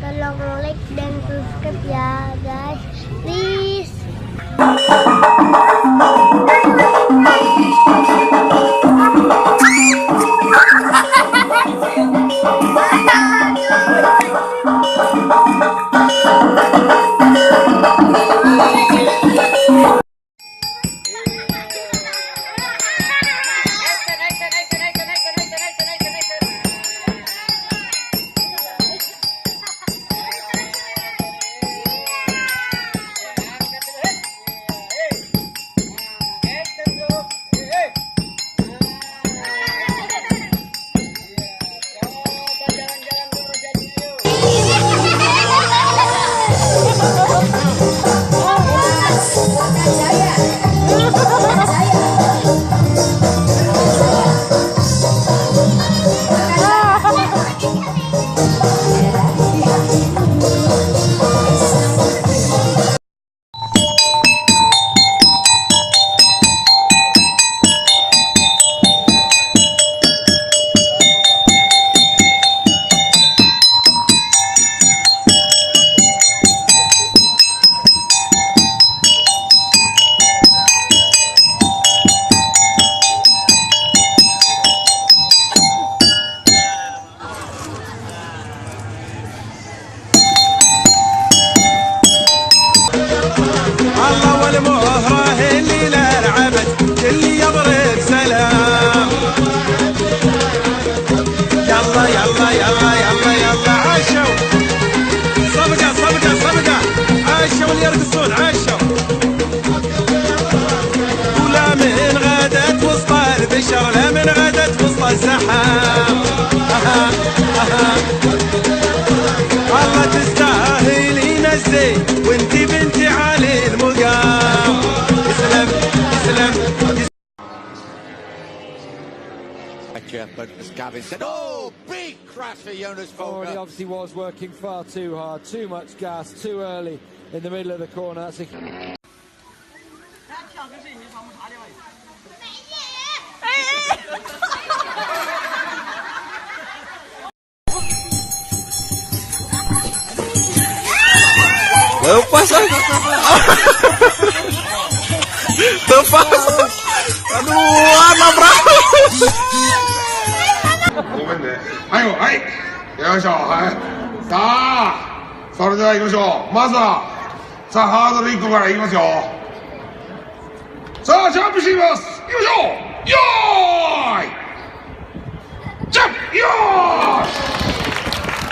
Tolong like dan subscribe ya guys, please. اللي يضرب سلام يلا يلا يلا يلا يلا عاشوا صفقة صفقة صفقة عاشوا اللي يرقصون عاشوا ولا من غدت وسط البشر لا من غدت وسط الزحام والله تستاهلين الزين وانتي بنتي علي المقام يسلم يسلم. But as Gavin said, oh, big crash for Jonas Folger. Oh, he obviously was working far too hard, too much gas, too early in the middle of the corner. That's a... Lepas lepas aduh nabrak はいよはいよいしょはいさあそれでは行きましょうまずはさあハードル1個からいきますよさあジャンプしていきますいきましょうよーいジャンプよーし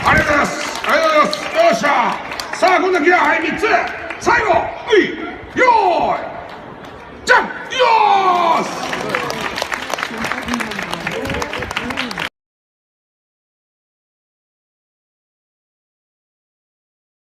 ありがとうございますありがとうございますよっしゃさあ今度はギアはい3つ最後はいよーい